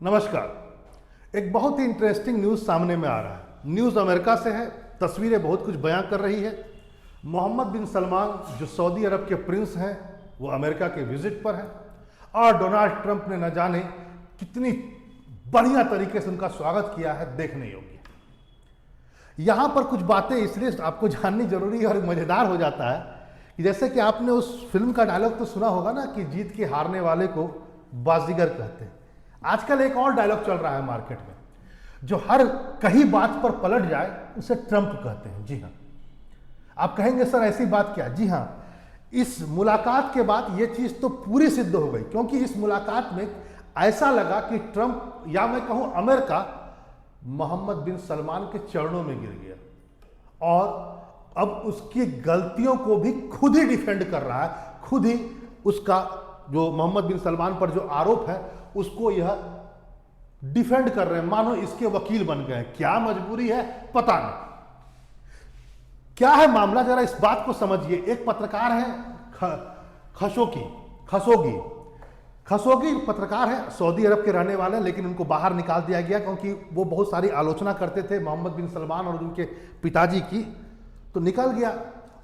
नमस्कार। एक बहुत ही इंटरेस्टिंग न्यूज़ सामने में आ रहा है। न्यूज़ अमेरिका से है, तस्वीरें बहुत कुछ बयां कर रही है। मोहम्मद बिन सलमान जो सऊदी अरब के प्रिंस हैं वो अमेरिका के विजिट पर हैं और डोनाल्ड ट्रंप ने न जाने कितनी बढ़िया तरीके से उनका स्वागत किया है, देखने योग्य। यहाँ पर कुछ बातें इसलिए आपको जाननी जरूरी है और मज़ेदार हो जाता है कि जैसे कि आपने उस फिल्म का डायलॉग तो सुना होगा ना कि जीत के हारने वाले को बाजीगर कहते हैं। आजकल एक और डायलॉग चल रहा है मार्केट में, जो हर कहीं बात पर पलट जाए उसे ट्रंप कहते हैं। जी हाँ, आप कहेंगे सर ऐसी बात क्या? जी हाँ, इस मुलाकात के बाद ये चीज़ तो पूरी सिद्ध हो गई, क्योंकि इस मुलाकात में ऐसा लगा कि ट्रंप या मैं कहूँ अमेरिका मोहम्मद बिन सलमान के चरणों में गिर गया और अब उसकी गलतियों को भी खुद ही डिफेंड कर रहा है, खुद ही उसका जो मोहम्मद बिन सलमान पर जो आरोप है उसको यह डिफेंड कर रहे हैं, मानो इसके वकील बन गए। क्या मजबूरी है पता नहीं, क्या है मामला, जरा इस बात को समझिए। एक पत्रकार है खशोगी पत्रकार है, सऊदी अरब के रहने वाले, लेकिन उनको बाहर निकाल दिया गया क्योंकि वो बहुत सारी आलोचना करते थे मोहम्मद बिन सलमान और उनके पिताजी की, तो निकल गया।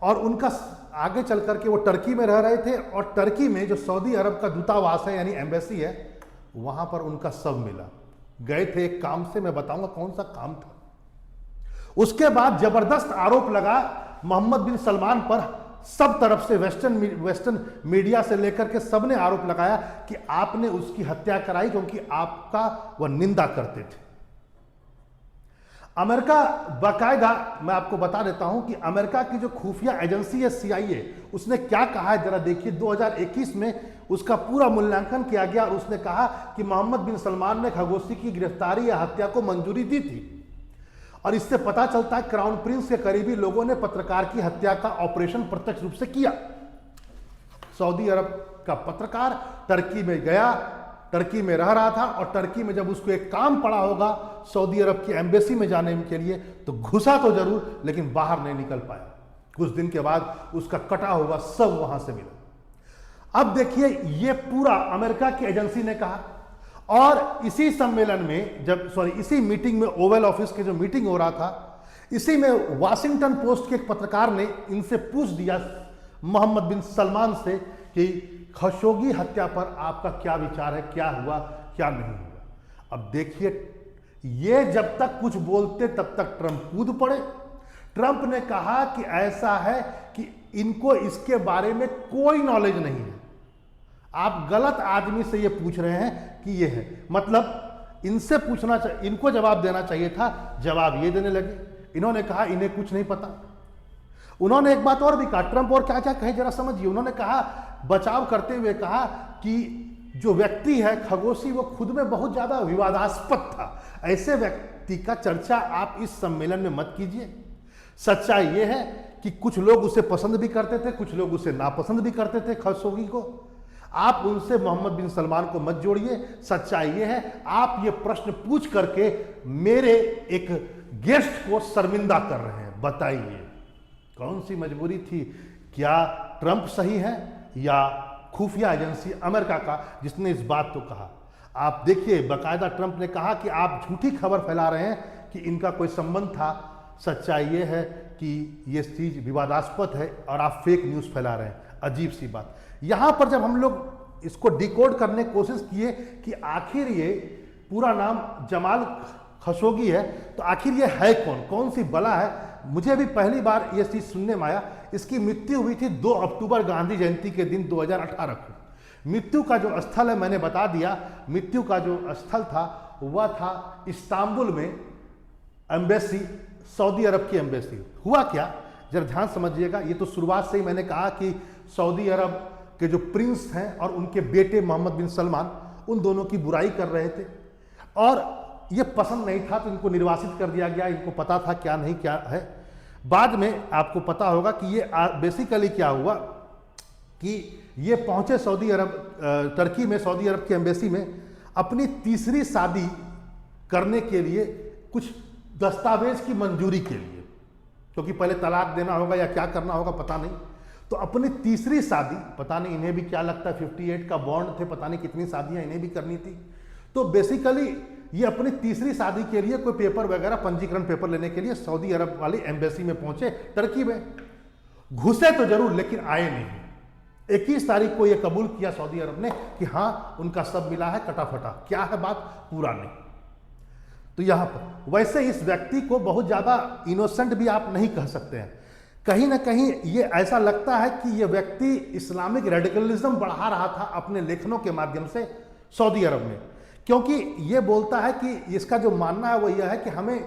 और उनका आगे चल करके वो टर्की में रह रहे थे और टर्की में जो सऊदी अरब का दूतावास है यानी एम्बेसी है, वहां पर उनका शव मिला। गए थे एक काम से, मैं बताऊंगा कौन सा काम था। उसके बाद जबरदस्त आरोप लगा मोहम्मद बिन सलमान पर, सब तरफ से वेस्टर्न मीडिया से लेकर के सबने आरोप लगाया कि आपने उसकी हत्या कराई क्योंकि आपका वह निंदा करते थे। अमेरिका बाकायदा, मैं आपको बता देता हूं कि अमेरिका की जो खुफिया एजेंसी है CIA, उसने क्या कहा है जरा देखिए। 2021 में उसका पूरा मूल्यांकन किया गया और उसने कहा कि मोहम्मद बिन सलमान ने खशोगी की गिरफ्तारी या हत्या को मंजूरी दी थी। और इससे पता चलता है क्राउन प्रिंस के करीबी लोगों ने पत्रकार की हत्या का ऑपरेशन प्रत्यक्ष रूप से किया। सऊदी अरब का पत्रकार टर्की में गया, टर्की में रह रहा था और टर्की में जब उसको एक काम पड़ा होगा सऊदी अरब की एम्बेसी में जाने के लिए, तो घुसा तो जरूर लेकिन बाहर नहीं निकल पाया। कुछ दिन के बाद उसका कटा हुआ सब वहां से मिला। अब देखिए, ये पूरा अमेरिका की एजेंसी ने कहा। और इसी सम्मेलन में इसी मीटिंग में, ओवल ऑफिस के जो मीटिंग हो रहा था, इसी में वाशिंगटन पोस्ट के एक पत्रकार ने इनसे पूछ दिया मोहम्मद बिन सलमान से कि खशोगी हत्या पर आपका क्या विचार है, क्या हुआ क्या नहीं हुआ। अब देखिए, ये जब तक कुछ बोलते तब तक ट्रंप कूद पड़े। ट्रंप ने कहा कि ऐसा है कि इनको इसके बारे में कोई नॉलेज नहीं है, आप गलत आदमी से ये पूछ रहे हैं कि ये है, मतलब इनसे पूछना चाहिए, इनको जवाब देना चाहिए था, जवाब ये देने लगे। इन्होंने कहा इन्हें कुछ नहीं पता। उन्होंने एक बात और भी कहा, ट्रंप और क्या क्या कहे जरा समझिए। उन्होंने कहा, बचाव करते हुए कहा कि जो व्यक्ति है खशोगी वो खुद में बहुत ज्यादा विवादास्पद था, ऐसे व्यक्ति का चर्चा आप इस सम्मेलन में मत कीजिए। सच्चाई ये है कि कुछ लोग उसे पसंद भी करते थे, कुछ लोग उसे नापसंद भी करते थे खशोगी को। आप उनसे मोहम्मद बिन सलमान को मत जोड़िए। सच्चाई ये है, आप ये प्रश्न पूछ करके मेरे एक गेस्ट को शर्मिंदा कर रहे हैं। बताइए कौन सी मजबूरी थी? क्या ट्रंप सही है या खुफिया एजेंसी अमेरिका का जिसने इस बात को कहा? आप देखिए, बाकायदा ट्रंप ने कहा कि आप झूठी खबर फैला रहे हैं कि इनका कोई संबंध था। सच्चाई ये है कि ये चीज विवादास्पद है और आप फेक न्यूज फैला रहे हैं। अजीब सी बात। यहां पर जब हम लोग इसको डिकोड करने की कोशिश किए कि आखिर ये पूरा नाम जमाल खशोगी है, तो आखिर ये है कौन, कौन सी बला है, मुझे भी पहली बार ये चीज सुनने में आया। इसकी मृत्यु हुई थी 2 अक्टूबर गांधी जयंती के दिन 2018 को। मृत्यु का जो स्थल है मैंने बता दिया, मृत्यु का जो स्थल था वह था इस्तांबुल में एम्बेसी, सऊदी अरब की एम्बेसी। हुआ क्या जरा ध्यान समझिएगा। ये तो शुरुआत से ही मैंने कहा कि सऊदी अरब के जो प्रिंस हैं और उनके बेटे मोहम्मद बिन सलमान, उन दोनों की बुराई कर रहे थे और ये पसंद नहीं था तो इनको निर्वासित कर दिया गया। इनको पता था क्या नहीं क्या है। बाद में आपको पता होगा कि ये बेसिकली क्या हुआ कि ये पहुंचे सऊदी अरब, टर्की में सऊदी अरब की एम्बेसी में अपनी तीसरी शादी करने के लिए, कुछ दस्तावेज की मंजूरी के लिए, क्योंकि पहले तलाक देना होगा या क्या करना होगा पता नहीं। तो अपनी तीसरी शादी, पता नहीं इन्हें भी क्या लगता है 58 का बॉन्ड थे, पता नहीं कितनी शादियां इन्हें भी करनी थी, तो बेसिकली ये अपनी तीसरी शादी के लिए कोई पेपर वगैरह पंजीकरण पेपर लेने के लिए सऊदी अरब वाली एम्बेसी में पहुंचे, टर्की में घुसे तो जरूर लेकिन आए नहीं। 21 तारीख को ये कबूल किया सऊदी अरब ने कि हाँ उनका सब मिला है, कटाफटा। क्या है बात, पूरा नहीं। तो यहां पर वैसे इस व्यक्ति को बहुत ज्यादा इनोसेंट भी आप नहीं कह सकते हैं। कहीं ना कहीं ये ऐसा लगता है कि ये व्यक्ति इस्लामिक रेडिकलिज्म बढ़ा रहा था अपने लेखनों के माध्यम से सऊदी अरब में, क्योंकि ये बोलता है कि इसका जो मानना है वो यह है कि हमें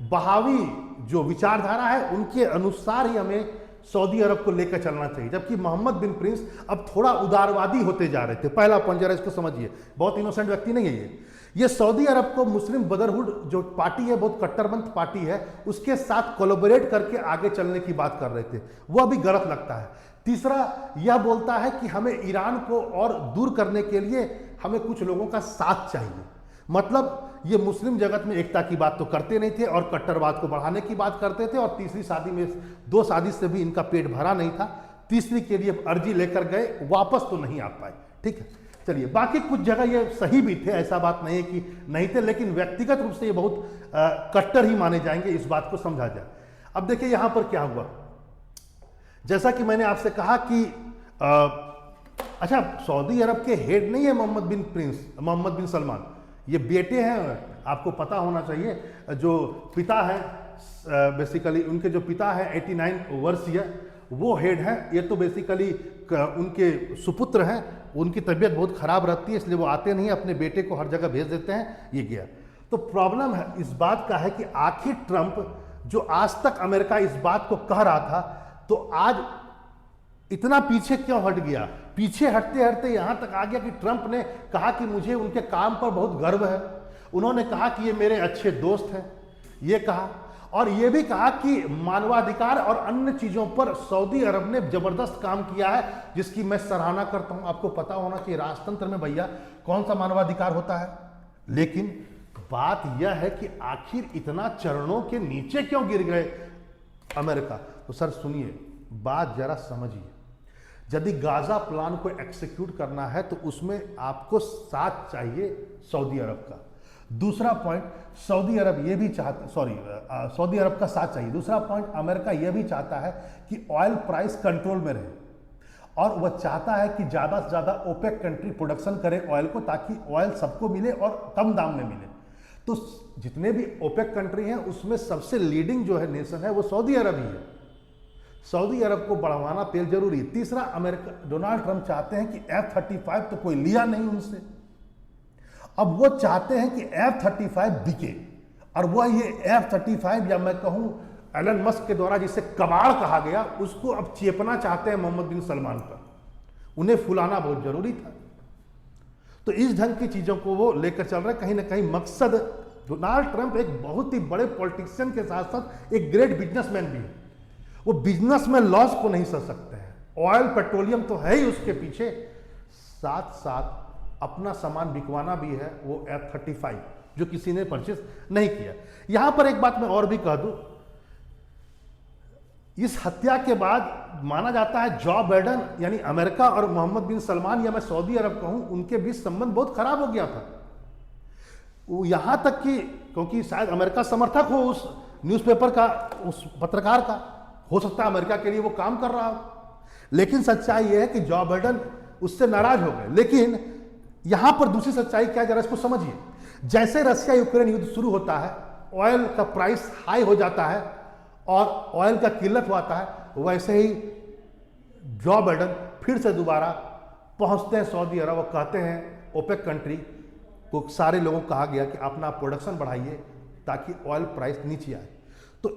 बहावी जो विचारधारा है उनके अनुसार ही हमें सऊदी अरब को लेकर चलना चाहिए, जबकि मोहम्मद बिन प्रिंस अब थोड़ा उदारवादी होते जा रहे थे। पहला पॉइंट जरा इसको समझिए, बहुत इनोसेंट व्यक्ति नहीं है ये सऊदी अरब को मुस्लिम ब्रदरहुड जो पार्टी है, बहुत कट्टरपंथ पार्टी है, उसके साथ कोलैबोरेट करके आगे चलने की बात कर रहे थे, वो अभी गलत लगता है। तीसरा यह बोलता है कि हमें ईरान को और दूर करने के लिए हमें कुछ लोगों का साथ चाहिए। मतलब ये मुस्लिम जगत में एकता की बात तो करते नहीं थे और कट्टरवाद को बढ़ाने की बात करते थे, और तीसरी शादी में 2 शादी से भी इनका पेट भरा नहीं था, तीसरी के लिए अर्जी लेकर गए, वापस तो नहीं आ पाए। ठीक है, चलिए बाकी कुछ जगह ये सही भी थे, ऐसा बात नहीं है कि नहीं थे, लेकिन व्यक्तिगत रूप से ये बहुत कट्टर ही माने जाएंगे, इस बात को समझा जाए। अब देखिए यहां पर क्या हुआ, जैसा कि मैंने आपसे कहा कि अच्छा सऊदी अरब के हेड नहीं है मोहम्मद बिन सलमान, ये बेटे हैं, आपको पता होना चाहिए। जो पिता है बेसिकली उनके जो पिता है 89 वर्षीय वो हेड है, ये तो बेसिकली उनके सुपुत्र हैं, उनकी तबीयत बहुत खराब रहती है इसलिए वो आते नहीं, अपने बेटे को हर जगह भेज देते हैं, ये गया। तो प्रॉब्लम है इस बात का है कि आखिर ट्रंप जो आज तक अमेरिका इस बात को कह रहा था, तो आज इतना पीछे क्यों हट गया? पीछे हटते हटते यहां तक आ गया कि ट्रंप ने कहा कि मुझे उनके काम पर बहुत गर्व है, उन्होंने कहा कि ये मेरे अच्छे दोस्त हैं, ये कहा, और ये भी कहा कि मानवाधिकार और अन्य चीजों पर सऊदी अरब ने जबरदस्त काम किया है, जिसकी मैं सराहना करता हूं। आपको पता होना चाहिए राजतंत्र में भैया कौन सा मानवाधिकार होता है, लेकिन बात यह है कि आखिर इतना चरणों के नीचे क्यों गिर गए अमेरिका? तो सर सुनिए, बात जरा समझिए। यदि गाजा प्लान को एक्सिक्यूट करना है तो उसमें आपको साथ चाहिए सऊदी अरब का। दूसरा पॉइंट, सऊदी अरब ये भी चाहता, सऊदी अरब का साथ चाहिए। दूसरा पॉइंट, अमेरिका यह भी चाहता है कि ऑयल प्राइस कंट्रोल में रहे, और वह चाहता है कि ज़्यादा से ज़्यादा ओपेक कंट्री प्रोडक्शन करे ऑयल को, ताकि ऑयल सबको मिले और कम दाम में मिले। तो जितने भी ओपेक कंट्री हैं उसमें सबसे लीडिंग जो है नेशन है वो सऊदी अरब ही है। सऊदी अरब को बढ़वाना तेल जरूरी है। तीसरा, अमेरिका डोनाल्ड ट्रंप चाहते हैं कि F-35 तो कोई लिया नहीं उनसे, अब वो चाहते हैं कि F-35 बिके, और वह ये F-35 या मैं कहूं एलन मस्क के द्वारा जिसे कबाड़ कहा गया, उसको अब चेपना चाहते हैं मोहम्मद बिन सलमान पर। उन्हें फुलाना बहुत जरूरी था। तो इस ढंग की चीजों को वो लेकर चल रहे। कहीं ना कहीं मकसद, डोनाल्ड ट्रंप एक बहुत ही बड़े पॉलिटिशियन के साथ साथ एक ग्रेट बिजनेसमैन भी है। वो बिजनेस में लॉस को नहीं सह सकते हैं। ऑयल पेट्रोलियम तो है ही उसके पीछे, साथ साथ अपना सामान बिकवाना भी है, वो F-35 जो किसी ने परचेस नहीं किया। यहां पर एक बात मैं और भी कह दूं, इस हत्या के बाद माना जाता है जो बाइडेन यानी अमेरिका और मोहम्मद बिन सलमान, या मैं सऊदी अरब कहूं, उनके बीच संबंध बहुत खराब हो गया था। वो यहां तक कि क्योंकि शायद अमेरिका समर्थक हो उस न्यूज़पेपर का, उस पत्रकार का, हो सकता है अमेरिका के लिए वो काम कर रहा हो, लेकिन सच्चाई यह है कि जो बाइडेन उससे नाराज हो गए। लेकिन यहां पर दूसरी सच्चाई क्या है, जरा इसको समझिए। जैसे रशिया यूक्रेन युद्ध शुरू होता है, ऑयल का प्राइस हाई हो जाता है और ऑयल का किल्लत होता है, वैसे ही जो बाइडेन फिर से दोबारा पहुंचते हैं सऊदी अरब और कहते हैं ओपेक कंट्री को, सारे लोगों को कहा गया कि अपना प्रोडक्शन बढ़ाइए ताकि ऑयल प्राइस नीचे आए। तो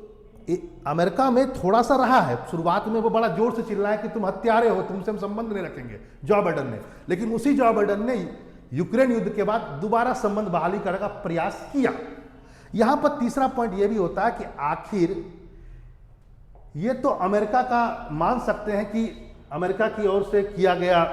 अमेरिका में थोड़ा सा रहा है, शुरुआत में वो बड़ा जोर से चिल्लाया कि तुम हत्यारे हो, तुमसे हम संबंध नहीं रखेंगे, जो बाइडेन ने। लेकिन उसी जो बाइडेन ने यूक्रेन युद्ध के बाद दोबारा संबंध बहाली करने का प्रयास किया। यहां पर तीसरा पॉइंट यह भी होता है कि आखिर ये तो अमेरिका का मान सकते हैं कि अमेरिका की ओर से किया गया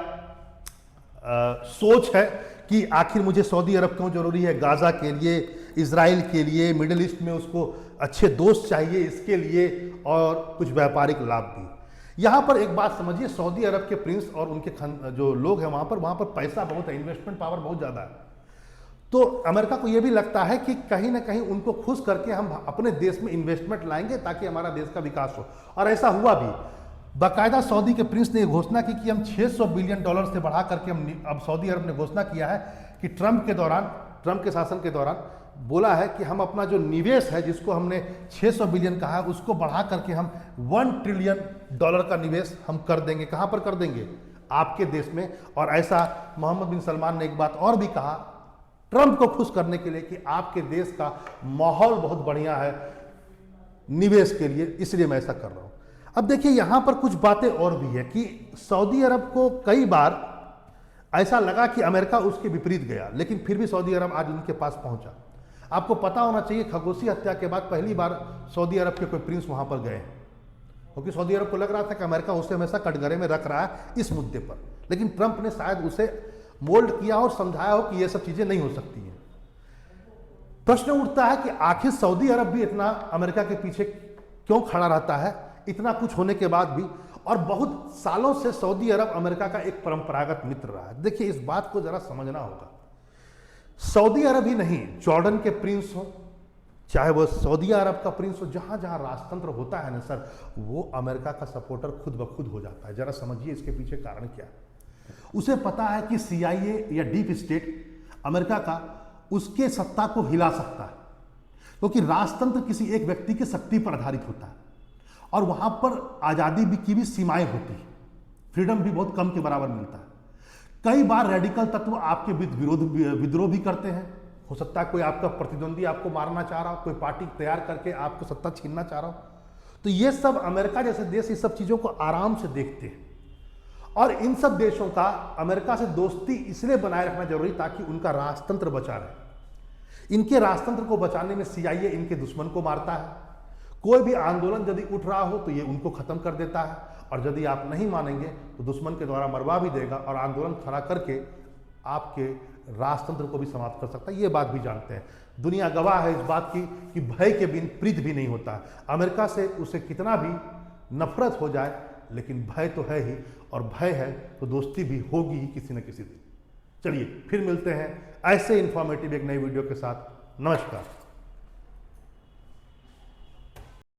सोच है कि आखिर मुझे सऊदी अरब क्यों जरूरी है, गाजा के लिए, इजराइल के लिए, मिडिल ईस्ट में उसको अच्छे दोस्त चाहिए इसके लिए, और कुछ व्यापारिक लाभ भी। यहां पर एक बात समझिए, सऊदी अरब के प्रिंस और उनके जो लोग हैं वहां पर पैसा बहुत है, इन्वेस्टमेंट पावर बहुत ज्यादा है। तो अमेरिका को यह भी लगता है कि कहीं ना कहीं उनको खुश करके हम अपने देश में इन्वेस्टमेंट लाएंगे ताकि हमारा देश का विकास हो, और ऐसा हुआ भी। बाकायदा सऊदी के प्रिंस ने घोषणा की कि हम $600 बिलियन से बढ़ा करके हम, अब सऊदी अरब ने घोषणा किया है कि ट्रंप के शासन के दौरान बोला है कि हम अपना जो निवेश है, जिसको हमने 600 बिलियन कहा है, उसको बढ़ा करके हम $1 ट्रिलियन का निवेश हम कर देंगे। कहाँ पर कर देंगे? आपके देश में। और ऐसा मोहम्मद बिन सलमान ने एक बात और भी कहा ट्रंप को खुश करने के लिए कि आपके देश का माहौल बहुत बढ़िया है निवेश के लिए, इसलिए मैं ऐसा कर रहा हूं। अब देखिए यहां पर कुछ बातें और भी है कि सऊदी अरब को कई बार ऐसा लगा कि अमेरिका उसके विपरीत गया, लेकिन फिर भी सऊदी अरब आज उनके पास पहुंचा। आपको पता होना चाहिए खशोगी हत्या के बाद पहली बार सऊदी अरब के कोई प्रिंस वहां पर गए, क्योंकि सऊदी अरब को लग रहा था कि अमेरिका उसे हमेशा कटघरे में रख रहा है इस मुद्दे पर, लेकिन ट्रंप ने शायद उसे मोल्ड किया और समझाया हो कि ये सब चीजें नहीं हो सकती हैं। प्रश्न उठता है कि आखिर सऊदी अरब भी इतना अमेरिका के पीछे क्यों खड़ा रहता है, इतना कुछ होने के बाद भी। और बहुत सालों से सऊदी अरब अमेरिका का एक परंपरागत मित्र रहा है। देखिए इस बात को जरा समझना होगा, सऊदी अरब ही नहीं, जॉर्डन के प्रिंस हो, चाहे वो सऊदी अरब का प्रिंस हो, जहां जहां राजतंत्र होता है ना सर, वो अमेरिका का सपोर्टर खुद ब खुद हो जाता है। जरा समझिए इसके पीछे कारण क्या है। उसे पता है कि CIA या डीप स्टेट अमेरिका का उसके सत्ता को हिला सकता है, क्योंकि राजतंत्र किसी एक व्यक्ति की शक्ति पर आधारित होता है और वहां पर आजादी की भी सीमाएं होती है, फ्रीडम भी बहुत कम के बराबर मिलता है। कई बार रेडिकल तत्व आपके विद्रोह भी करते हैं। हो सकता है कोई आपका प्रतिद्वंदी आपको मारना चाह रहा हो, कोई पार्टी तैयार करके आपको सत्ता छीनना चाह रहा हो। तो ये सब अमेरिका जैसे देश इस सब चीजों को आराम से देखते हैं, और इन सब देशों का अमेरिका से दोस्ती इसलिए बनाए रखना जरूरी ताकि उनका राजतंत्र बचा रहे। इनके राजतंत्र को बचाने में CIA इनके दुश्मन को मारता है। कोई भी आंदोलन यदि उठ रहा हो तो ये उनको खत्म कर देता है, और यदि आप नहीं मानेंगे तो दुश्मन के द्वारा मरवा भी देगा और आंदोलन खड़ा करके आपके राजतंत्र को भी समाप्त कर सकता है। ये बात भी जानते हैं, दुनिया गवाह है इस बात की कि भय के बिन प्रीत भी नहीं होता है। अमेरिका से उसे कितना भी नफरत हो जाए, लेकिन भय तो है ही, और भय है तो दोस्ती भी होगी ही किसी न किसी दिन। चलिए फिर मिलते हैं ऐसे इंफॉर्मेटिव एक नई वीडियो के साथ। नमस्कार।